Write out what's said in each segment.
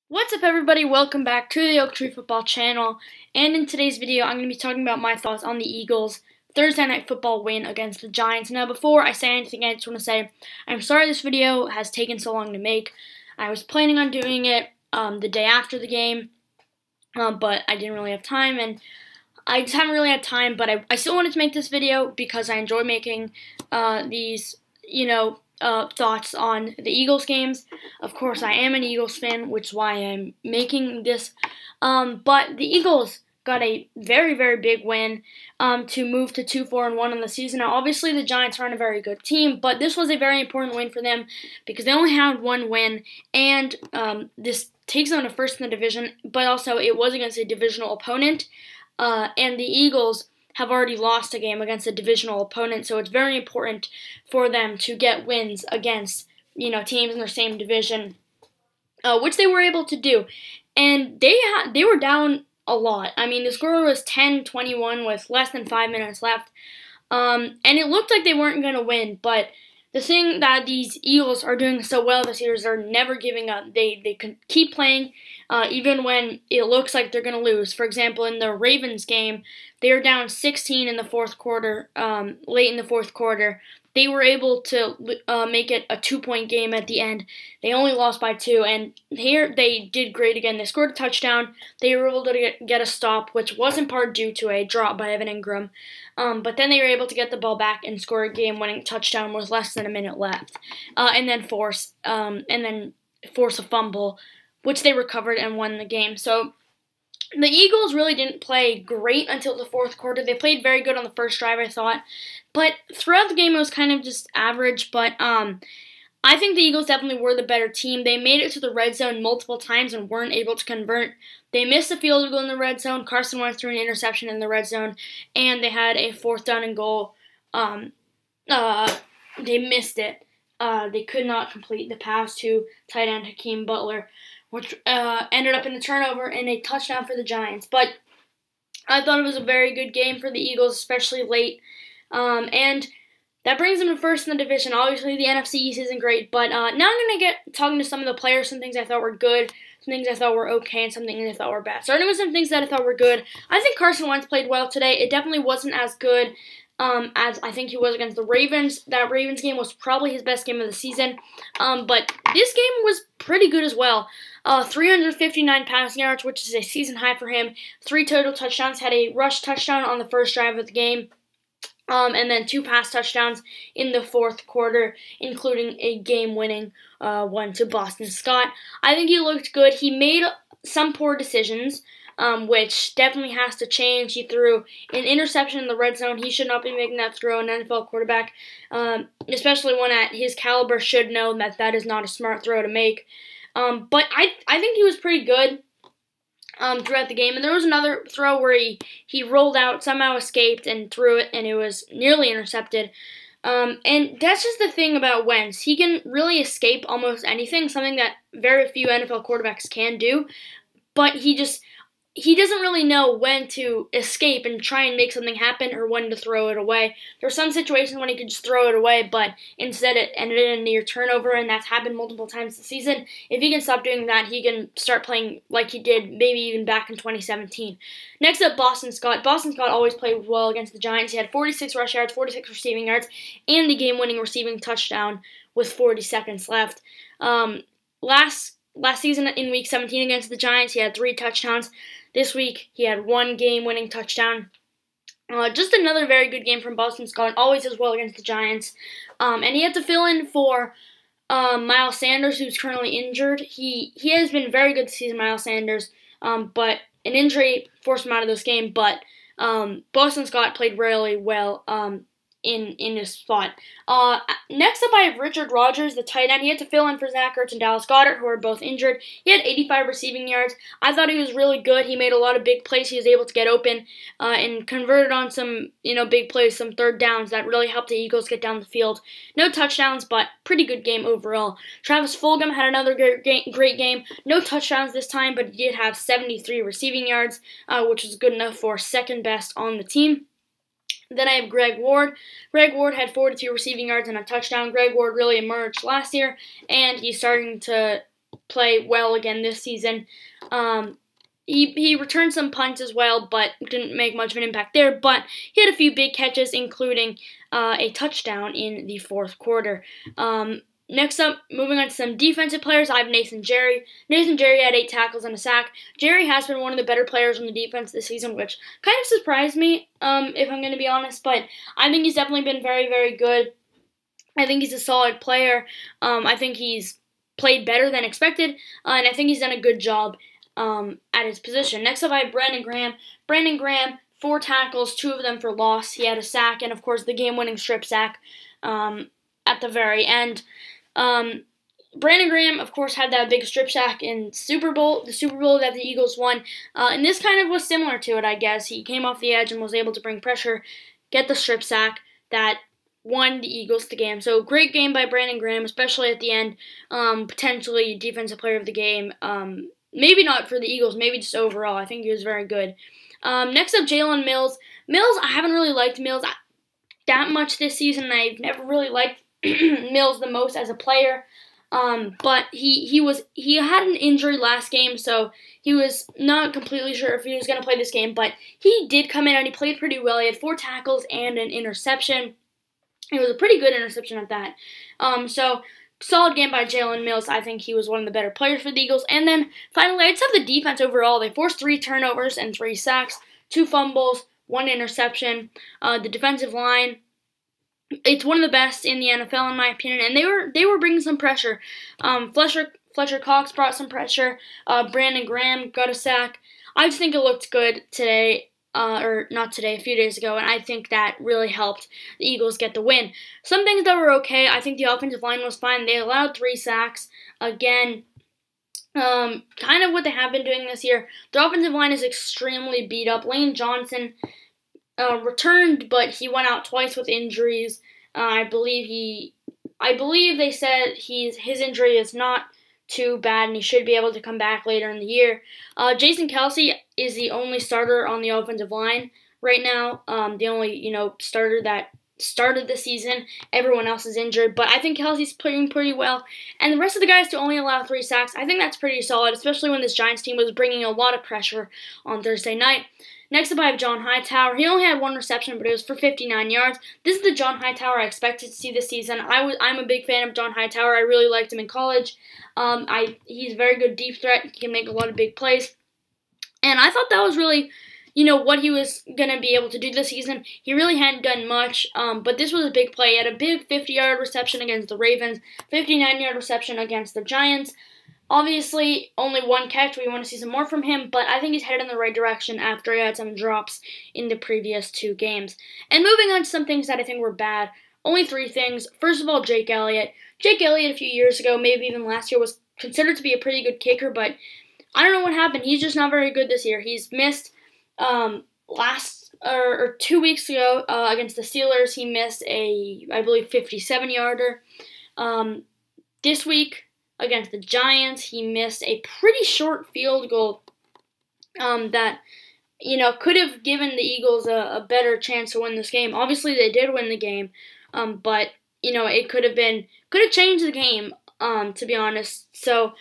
What's up, everybody? Welcome back to the Oak Tree Football channel. And in today's video, I'm going to be talking about my thoughts on the Eagles' Thursday Night Football win against the Giants. Now, before I say anything, I just want to say I'm sorry this video has taken so long to make. I was planning on doing it the day after the game, but I didn't really have time, and I just haven't really had time. But I still wanted to make this video because I enjoy making these, thoughts on the Eagles games. Of course, I am an Eagles fan, which is why I'm making this. But the Eagles got a very, very big win to move to 2-4-1 on the season. Now, obviously, the Giants aren't a very good team, but this was a very important win for them because they only had one win, and this takes them to first in the division, but also it was against a divisional opponent, and the Eagles have already lost a game against a divisional opponent, so it's very important for them to get wins against, teams in their same division, which they were able to do. And they were down a lot. I mean, the score was 10-21 with less than 5 minutes left, and it looked like they weren't going to win, but the thing that these Eagles are doing so well this year is they're never giving up. They can keep playing even when it looks like they're going to lose. For example, in the Ravens game, they were down 16 in the fourth quarter, late in the fourth quarter. They were able to make it a 2-point game at the end. They only lost by 2, and here they did great again. They scored a touchdown. They were able to get a stop, which was in part due to a drop by Evan Ingram. But then they were able to get the ball back and score a game-winning touchdown with less than a minute left, and then force a fumble, which they recovered and won the game. So the Eagles really didn't play great until the fourth quarter. They played very good on the first drive, I thought. But throughout the game, it was kind of just average. But I think the Eagles definitely were the better team. They made it to the red zone multiple times and weren't able to convert. They missed a field goal in the red zone. Carson Wentz threw an interception in the red zone. And they had a 4th down and goal. They missed it. They could not complete the pass to tight end Hakeem Butler, which ended up in a turnover and a touchdown for the Giants. But I thought it was a very good game for the Eagles, especially late. And that brings them to first in the division. Obviously, the NFC East isn't great, but now I'm going to get talking to some of the players, some things I thought were good, some things I thought were okay, and some things I thought were bad. Starting with some things that I thought were good, I think Carson Wentz played well today. It definitely wasn't as good as I think he was against the Ravens. That Ravens game was probably his best game of the season, but this game was pretty good as well. 359 passing yards, which is a season high for him. 3 total touchdowns. Had a rush touchdown on the first drive of the game. And then 2 pass touchdowns in the fourth quarter, including a game-winning one to Boston Scott. I think he looked good. He made some poor decisions, which definitely has to change. He threw an interception in the red zone. He should not be making that throw. An NFL quarterback, especially one at his caliber, should know that that is not a smart throw to make. But I think he was pretty good throughout the game. And there was another throw where he rolled out, somehow escaped, and threw it, and it was nearly intercepted. And that's just the thing about Wentz. He can really escape almost anything, something that very few NFL quarterbacks can do. But he doesn't really know when to escape and try and make something happen or when to throw it away. There are some situations when he could just throw it away, but instead it ended in a near turnover, and that's happened multiple times this season. If he can stop doing that, he can start playing like he did maybe even back in 2017. Next up, Boston Scott. Boston Scott always played well against the Giants. He had 46 rush yards, 46 receiving yards, and the game-winning receiving touchdown with 40 seconds left. Last season in Week 17 against the Giants, he had 3 touchdowns. This week, he had 1 game-winning touchdown. Just another very good game from Boston Scott. Always does well against the Giants. And he had to fill in for Miles Sanders, who's currently injured. He has been very good this season, Miles Sanders. But an injury forced him out of this game. But Boston Scott played really well in his spot. Next up, I have Richard Rodgers, the tight end. He had to fill in for Zach Ertz and Dallas Goedert, who are both injured. He had 85 receiving yards. I thought he was really good. He made a lot of big plays. He was able to get open and converted on some, big plays, some third downs that really helped the Eagles get down the field. No touchdowns, but pretty good game overall. Travis Fulgham had another great game. No touchdowns this time, but he did have 73 receiving yards, which was good enough for second best on the team. Then I have Greg Ward. Greg Ward had 42 receiving yards and a touchdown. Greg Ward really emerged last year, and he's starting to play well again this season. He returned some punts as well, but didn't make much of an impact there. But he had a few big catches, including a touchdown in the fourth quarter. Next up, moving on to some defensive players, I have Nathan Gerry. Nathan Gerry had 8 tackles and a sack. Gerry has been one of the better players on the defense this season, which kind of surprised me, if I'm going to be honest. But I think he's definitely been very, very good. I think he's a solid player. I think he's played better than expected, and I think he's done a good job at his position. Next up, I have Brandon Graham. Brandon Graham, 4 tackles, 2 of them for loss. He had a sack, and of course the game-winning strip sack at the very end. Brandon Graham, of course, had that big strip sack in the Super Bowl that the Eagles won, and this kind of was similar to it, I guess. He came off the edge and was able to bring pressure, get the strip sack that won the Eagles the game. So great game by Brandon Graham, especially at the end. Potentially defensive player of the game. Maybe not for the Eagles, maybe just overall. I think he was very good. Next up, Jalen Mills. Mills, I haven't really liked Mills that much this season. I've never really liked Mills the most as a player. But he had an injury last game, so he was not completely sure if he was going to play this game. But he did come in and he played pretty well. He had 4 tackles and an interception. It was a pretty good interception at that. So solid game by Jalen Mills. I think he was one of the better players for the Eagles. And then finally, I just have the defense overall. They forced 3 turnovers and 3 sacks, 2 fumbles, 1 interception. The defensive line, it's one of the best in the NFL in my opinion, and they were bringing some pressure. Fletcher Cox brought some pressure. Brandon Graham got a sack. I just think it looked good today. Or not today, a few days ago, and I think that really helped the Eagles get the win. Some things that were okay, I think the offensive line was fine. They allowed 3 sacks. Again, kind of what they have been doing this year. The offensive line is extremely beat up. Lane Johnson returned, but he went out twice with injuries. I believe they said his injury is not too bad, and he should be able to come back later in the year. Jason Kelce is the only starter on the offensive line right now. The only, starter that started the season. Everyone else is injured, but I think Kelce's playing pretty well. And the rest of the guys to only allow 3 sacks, I think that's pretty solid, especially when this Giants team was bringing a lot of pressure on Thursday night. Next up, I have John Hightower. He only had 1 reception, but it was for 59 yards. This is the John Hightower I expected to see this season. I'm a big fan of John Hightower. I really liked him in college. He's a very good deep threat. He can make a lot of big plays. And I thought that was really, what he was going to be able to do this season. He really hadn't done much, but this was a big play. He had a big 50-yard reception against the Ravens, 59-yard reception against the Giants. Obviously, only 1 catch. We want to see some more from him, but I think he's headed in the right direction after he had some drops in the previous 2 games. And moving on to some things that I think were bad, only 3 things. First of all, Jake Elliott. Jake Elliott a few years ago, maybe even last year, was considered to be a pretty good kicker, but I don't know what happened. He's just not very good this year. He's missed 2 weeks ago against the Steelers. He missed I believe, 57-yarder. This week, against the Giants, he missed a pretty short field goal that, could have given the Eagles a better chance to win this game. Obviously, they did win the game, but, it could have changed the game, to be honest. So,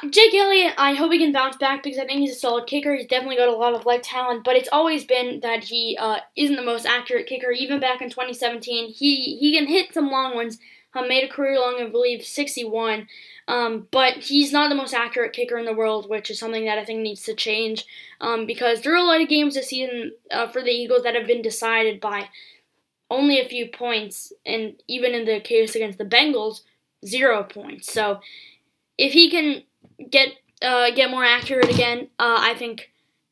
Jake Elliott, I hope he can bounce back because I think he's a solid kicker. He's definitely got a lot of leg talent, but it's always been that he isn't the most accurate kicker. Even back in 2017, he can hit some long ones. Made a career long, I believe, 61. But he's not the most accurate kicker in the world, which is something that I think needs to change. Because there are a lot of games this season for the Eagles that have been decided by only a few points. And even in the case against the Bengals, 0 points. So if he can get more accurate again, I think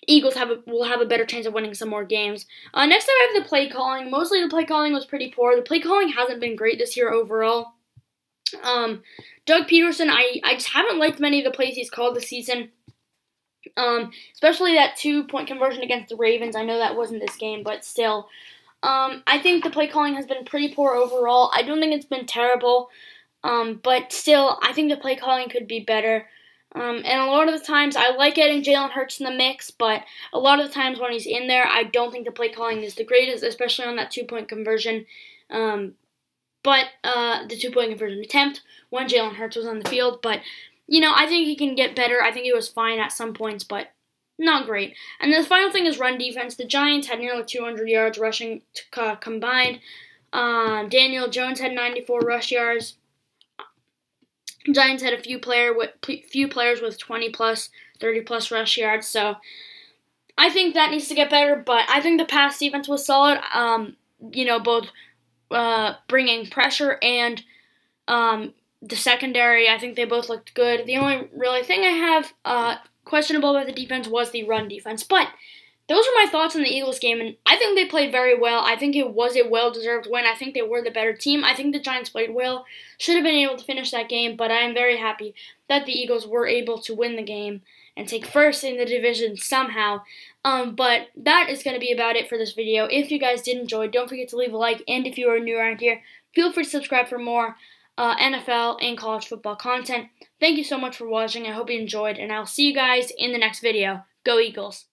Eagles will have a better chance of winning some more games. Next up, I have the play calling. Mostly the play calling was pretty poor. The play calling hasn't been great this year overall. Doug Peterson, I just haven't liked many of the plays he's called this season. Especially that 2-point conversion against the Ravens. I know that wasn't this game, but still. I think the play calling has been pretty poor overall. I don't think it's been terrible. But still, I think the play calling could be better. And a lot of the times, I like getting Jalen Hurts in the mix, but a lot of the times when he's in there, I don't think the play calling is the greatest, especially on that 2-point conversion. but the 2-point conversion attempt when Jalen Hurts was on the field. But, I think he can get better. I think he was fine at some points, but not great. And the final thing is run defense. The Giants had nearly 200 yards rushing combined. Daniel Jones had 94 rush yards. Giants had a few players with 20+, 30+ rush yards. So I think that needs to get better. But I think the pass defense was solid. Both bringing pressure and the secondary. I think they both looked good. The only really thing I have questionable about the defense was the run defense. But those are my thoughts on the Eagles game, and I think they played very well. I think it was a well-deserved win. I think they were the better team. I think the Giants played well, should have been able to finish that game, but I am very happy that the Eagles were able to win the game and take first in the division somehow. But that is going to be about it for this video. If you guys did enjoy, don't forget to leave a like, and if you are new around here, feel free to subscribe for more NFL and college football content. Thank you so much for watching. I hope you enjoyed, and I'll see you guys in the next video. Go Eagles!